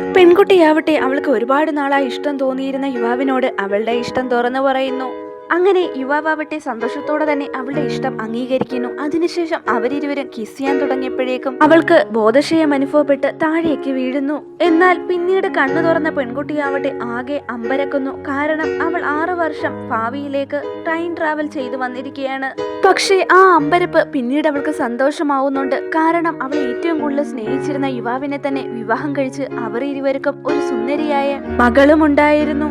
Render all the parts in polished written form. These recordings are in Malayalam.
പെൺകുട്ടിയാവട്ടെ അവൾക്ക് ഒരുപാട് നാളായി ഇഷ്ടം തോന്നിയിരുന്ന യുവാവിനോട് അവളുടെ ഇഷ്ടം തുറന്നു പറയുന്നു. അങ്ങനെ യുവാവട്ടെ സന്തോഷത്തോടെ തന്നെ അവളുടെ ഇഷ്ടം അംഗീകരിക്കുന്നു. അതിനുശേഷം അവരിരുവരും കിസ് ചെയ്യാൻ തുടങ്ങിയപ്പോഴേക്കും അവൾക്ക് ബോധക്ഷയം അനുഭവപ്പെട്ട് താഴേക്ക് വീഴുന്നു. എന്നാൽ പിന്നീട് കണ്ണു തുറന്ന പെൺകുട്ടിയാവട്ടെ ആകെ അമ്പരക്കുന്നു. കാരണം അവൾ 6 വർഷം ഭാവിയിലേക്ക് ടൈം ട്രാവൽ ചെയ്തു വന്നിരിക്കുകയാണ്. പക്ഷേ ആ അമ്പരപ്പ് പിന്നീട് അവൾക്ക് സന്തോഷമാവുന്നുണ്ട്. കാരണം അവൾ ഏറ്റവും കൂടുതൽ സ്നേഹിച്ചിരുന്ന യുവാവിനെ തന്നെ വിവാഹം കഴിച്ച് അവർ ഇരുവർക്കും ഒരു സുന്ദരിയായ മകളും ഉണ്ടായിരുന്നു.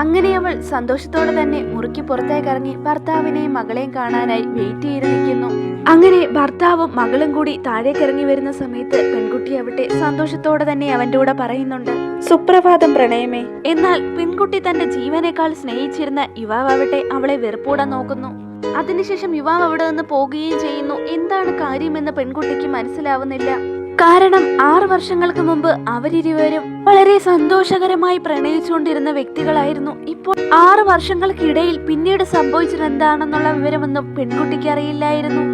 അങ്ങനെ അവൾ സന്തോഷത്തോടെ തന്നെ മുറിക്ക് പുറത്തേക്ക് ഇറങ്ങി ഭർത്താവിനെയും മകളെയും കാണാനായി വെയിറ്റ് ചെയ്ത് നിൽക്കുന്നു. അങ്ങനെ ഭർത്താവും മകളും കൂടി താഴേക്ക് ഇറങ്ങി വരുന്ന സമയത്ത് പെൺകുട്ടി ആവട്ടെ സന്തോഷത്തോടെ തന്നെ അവന്റെ കൂടെ പറയുന്നുണ്ട്, സുപ്രഭാതം പ്രണയമേ. എന്നാൽ പെൺകുട്ടി തന്റെ ജീവനേക്കാൾ സ്നേഹിച്ചിരുന്ന യുവാവട്ടെ അവളെ വെറുപ്പോടെ നോക്കുന്നു. അതിനുശേഷം യുവാവ് അവിടെ നിന്ന് പോകുകയും ചെയ്യുന്നു. എന്താണ് കാര്യമെന്ന് പെൺകുട്ടിക്ക് മനസ്സിലാവുന്നില്ല. കാരണം 6 വർഷങ്ങൾക്ക് മുമ്പ് അവരിരുവരും വളരെ സന്തോഷകരമായി പ്രണയിച്ചുകൊണ്ടിരുന്ന വ്യക്തികളായിരുന്നു. ഇപ്പോൾ 6 വർഷങ്ങൾക്കിടയിൽ പിന്നീട് സംഭവിച്ചത് എന്താണെന്നുള്ള വിവരമൊന്നും പെൺകുട്ടിക്ക് അറിയില്ലായിരുന്നു.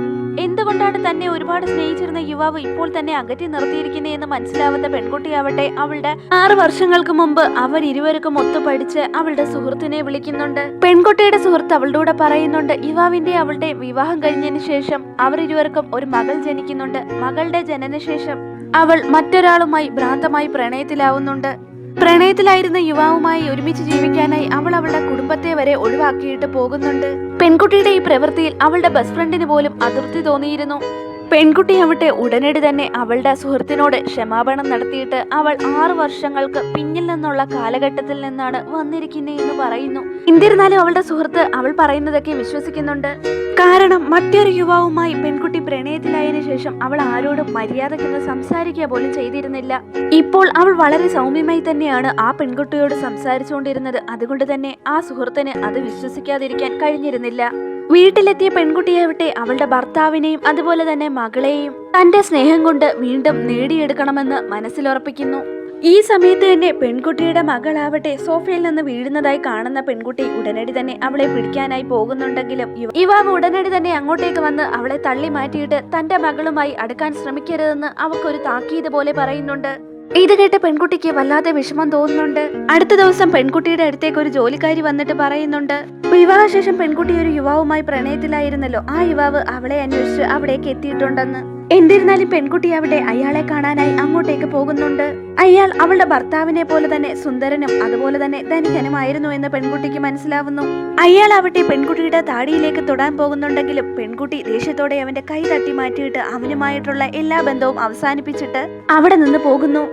എന്തുകൊണ്ടാണ് തന്നെ ഒരുപാട് സ്നേഹിച്ചിരുന്ന യുവാവ് ഇപ്പോൾ തന്നെ അകറ്റി നിർത്തിയിരിക്കുന്നതെന്ന് മനസ്സിലാവാത്ത പെൺകുട്ടിയാവട്ടെ അവളുടെ 6 വർഷങ്ങൾക്ക് മുമ്പ് അവരിരുവർക്കും ഒത്തുപഠിച്ച് അവളുടെ സുഹൃത്തിനെ വിളിക്കുന്നുണ്ട്. പെൺകുട്ടിയുടെ സുഹൃത്ത് അവളുടെ കൂടെ പറയുന്നുണ്ട്, യുവാവിന്റെ അവളുടെ വിവാഹം കഴിഞ്ഞതിന് ശേഷം അവരിരുവർക്കും ഒരു മകൾ ജനിക്കുന്നുണ്ട്. മകളുടെ ജനനശേഷം അവൾ മറ്റൊരാളുമായി ഭ്രാന്തമായി പ്രണയത്തിലാവുന്നുണ്ട്. പ്രണയത്തിലായിരുന്ന യുവാവുമായി ഒരുമിച്ച് ജീവിക്കാനായി അവൾ അവളുടെ കുടുംബത്തെ വരെ ഒഴിവാക്കിയിട്ട് പോകുന്നുണ്ട്. പെൺകുട്ടിയുടെ ഈ പ്രവൃത്തിയിൽ അവളുടെ ബെസ്റ്റ് ഫ്രണ്ടിന് പോലും അതൃപ്തി തോന്നിയിരുന്നു. പെൺകുട്ടിയാവട്ടെ ഉടനടി തന്നെ അവളുടെ സുഹൃത്തിനോട് ക്ഷമാപണം നടത്തിയിട്ട് അവൾ 6 വർഷങ്ങൾക്ക് പിന്നിൽ നിന്നുള്ള കാലഘട്ടത്തിൽ നിന്നാണ് വന്നിരിക്കുന്നതെന്ന് പറയുന്നു. എന്നിരുന്നാലും അവളുടെ സുഹൃത്ത് അവൾ പറയുന്നതൊക്കെ വിശ്വസിക്കുന്നുണ്ട്. കാരണം മറ്റൊരു യുവാവുമായി പെൺകുട്ടി പ്രണയത്തിലായതിനു ശേഷം അവൾ ആരോടും മര്യാദയ്ക്കൊന്ന് സംസാരിക്കുക പോലും ചെയ്തിരുന്നില്ല. ഇപ്പോൾ അവൾ വളരെ സൗമ്യമായി തന്നെയാണ് ആ പെൺകുട്ടിയോട് സംസാരിച്ചുകൊണ്ടിരുന്നത്. അതുകൊണ്ട് തന്നെ ആ സുഹൃത്തിന് അത് വിശ്വസിക്കാതിരിക്കാൻ കഴിഞ്ഞിരുന്നില്ല. വീട്ടിലെത്തിയ പെൺകുട്ടിയാവട്ടെ അവളുടെ ഭർത്താവിനെയും അതുപോലെ തന്നെ മകളെയും തന്റെ സ്നേഹം കൊണ്ട് വീണ്ടും നേടിയെടുക്കണമെന്ന് മനസ്സിലുറപ്പിക്കുന്നു. ഈ സമയത്ത് തന്നെ പെൺകുട്ടിയുടെ മകളാവട്ടെ സോഫയിൽ നിന്ന് വീഴുന്നതായി കാണുന്ന പെൺകുട്ടി ഉടനടി തന്നെ അവളെ പിടിക്കാനായി പോകുന്നുണ്ടെങ്കിലും യുവാവ് ഉടനടി തന്നെ അങ്ങോട്ടേക്ക് വന്ന് അവളെ തള്ളി മാറ്റിയിട്ട് തന്റെ മകളുമായി അടുക്കാൻ ശ്രമിക്കരുതെന്ന് അവൾക്കൊരു താക്കീത് പോലെ പറയുന്നുണ്ട്. ഇത് കേട്ട് പെൺകുട്ടിക്ക് വല്ലാതെ വിഷമം തോന്നുന്നുണ്ട്. അടുത്ത ദിവസം പെൺകുട്ടിയുടെ അടുത്തേക്ക് ഒരു ജോലിക്കാരി വന്നിട്ട് പറയുന്നുണ്ട്, വിവാഹശേഷം പെൺകുട്ടി ഒരു യുവാവുമായി പ്രണയത്തിലായിരുന്നല്ലോ, ആ യുവാവ് അവളെ അന്വേഷിച്ച് അവിടേക്ക് എത്തിയിട്ടുണ്ടെന്ന്. എന്നിരുന്നാലും പെൺകുട്ടി അവിടെ അയാളെ കാണാനായി അങ്ങോട്ടേക്ക് പോകുന്നുണ്ട്. അയാൾ അവളുടെ ഭർത്താവിനെ പോലെ തന്നെ സുന്ദരനും അതുപോലെ തന്നെ ധനികനുമായിരുന്നു എന്ന് പെൺകുട്ടിക്ക് മനസ്സിലാവുന്നു. അയാൾ ആവട്ടെ പെൺകുട്ടിയുടെ താടിയിലേക്ക് തൊടാൻ പോകുന്നുണ്ടെങ്കിലും പെൺകുട്ടി ദേഷ്യത്തോടെ അവന്റെ കൈ തട്ടി മാറ്റിയിട്ട് അവനുമായിട്ടുള്ള എല്ലാ ബന്ധവും അവസാനിപ്പിച്ചിട്ട് അവിടെ നിന്ന് പോകുന്നു.